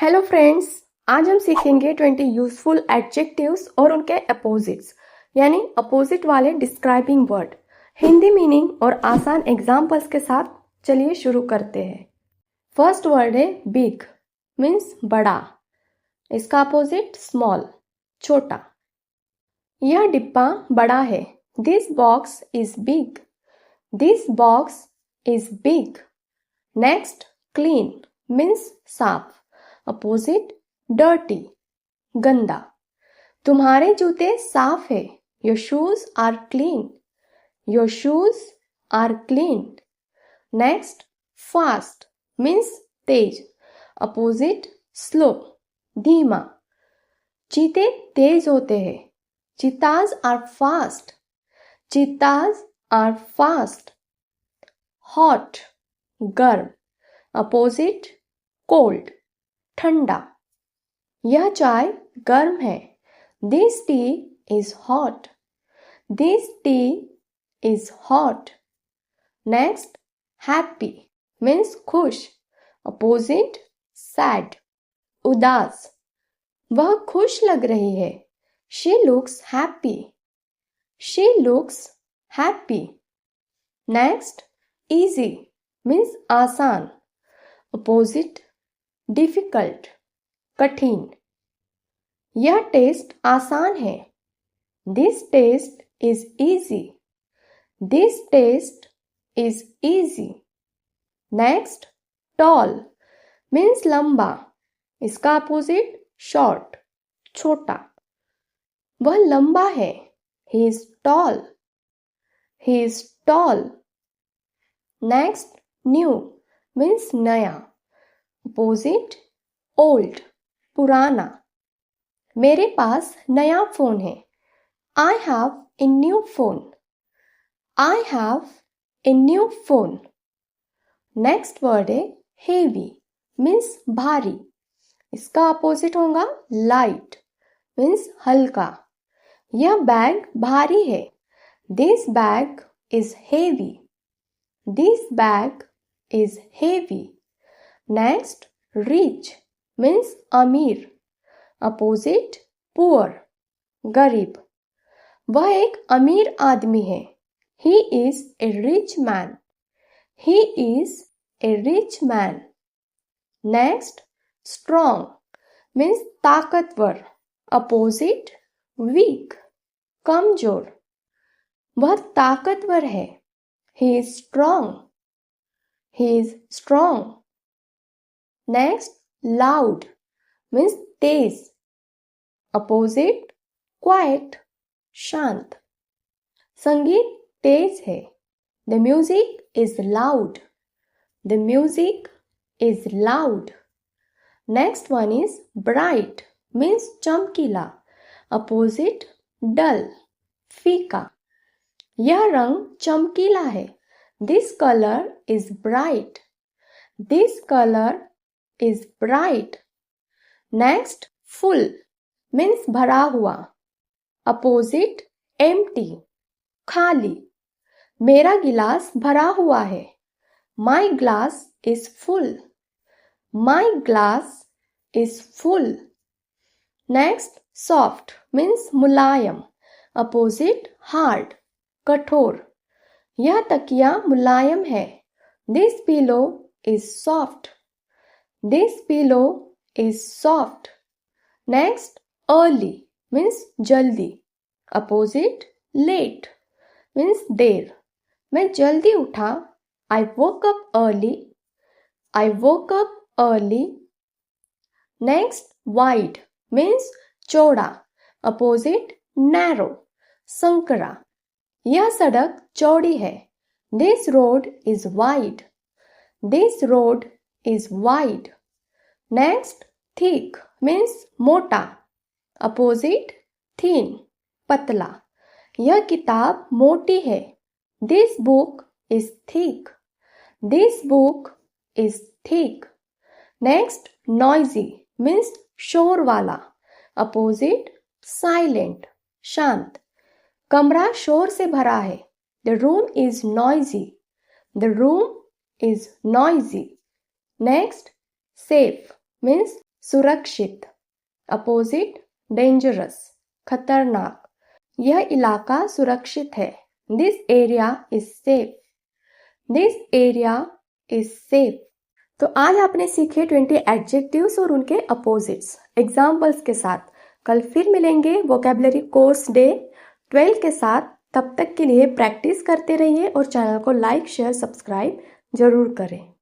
Hello friends, आज हम सीखेंगे 20 यूजफुल एडजेक्टिव्स और उनके अपोजिट्स यानी अपोजिट वाले डिस्क्राइबिंग वर्ड, हिंदी मीनिंग और आसान एग्जाम्पल्स के साथ चलिए शुरू करते हैं। फर्स्ट वर्ड है बिग, मीन्स बड़ा। इसका अपोजिट स्मॉल, छोटा। यह डिब्बा बड़ा है। This box is big. This box is big. Next clean, means साफ। अपोजिट डर्टी, गंदा। तुम्हारे जूते साफ है। Your shoes are clean. Your shoes are clean. Next fast, means तेज। अपोजिट स्लो, धीमा। चीते तेज होते हैं। Cheetahs are fast. Cheetahs are fast. Hot, गर्म। अपोजिट कोल्ड, ठंडा। यह चाय गर्म है। This tea is hot. This tea is hot. Next happy, means खुश। अपोजिट सैड, उदास। वह खुश लग रही है। She looks happy. She looks happy. Next easy, means आसान। अपोजिट डिफिकल्ट, कठिन। यह टेस्ट आसान है। This test is easy. This test is easy. Next tall, means लंबा। इसका अपोजिट शॉर्ट, छोटा। वह लंबा है। He is tall. He is tall. Next new, means नया। अपोजिट ओल्ड, पुराना। मेरे पास नया फोन है। I have a new phone. I have a new phone. Next word है हेवी, मीन्स भारी। इसका अपोजिट होगा लाइट, मीन्स हल्का। यह बैग भारी है। This bag is heavy. This bag is heavy. Next rich, means अमीर। अपोजिट पुअर, गरीब। वह एक अमीर आदमी है। He is a rich man. He is a rich man. Next strong, means ताकतवर। अपोजिट वीक, कमजोर। वह ताकतवर है। He is strong. He is strong. Next loud, means तेज। अपोजिट क्वाइट, शांत। संगीत तेज है। The music is loud. The music is loud. Next one is bright, means चमकीला। अपोजिट डल, फीका। यह रंग चमकीला है। This colour is bright. This colour is bright. Next full, means भरा हुआ। Opposite empty, खाली। मेरा गिलास भरा हुआ है। My glass is full. My glass is full. Next soft, means Mulayam. Opposite hard, कठोर। यह तकिया मुलायम है। This pillow is soft. This pillow is soft. Next early, means जल्दी। Opposite late, means देर। मैं जल्दी उठा। I woke up early. I woke up early. Next wide, means चौड़ा। Opposite narrow, संकरा। यह सड़क चौड़ी है। This road is wide. This road is wide. Next thick, means मोटा। Opposite thin, पतला। यह किताब मोटी है। This book is thick. This book is thick. Next noisy, means शोर वाला। Opposite silent, शांत। कमरा शोर से भरा है। The room is noisy. The room is noisy. Next safe, means सुरक्षित, अपोजिट डेंजरस, खतरनाक। यह इलाका सुरक्षित है। This area is safe. This area is safe. तो आज आपने सीखे 20 एडजेक्टिव्स और उनके अपोजिट्स एग्जाम्पल्स के साथ। कल फिर मिलेंगे वोकेबलरी कोर्स डे 12 के साथ। तब तक के लिए प्रैक्टिस करते रहिए और चैनल को लाइक शेयर सब्सक्राइब जरूर करें।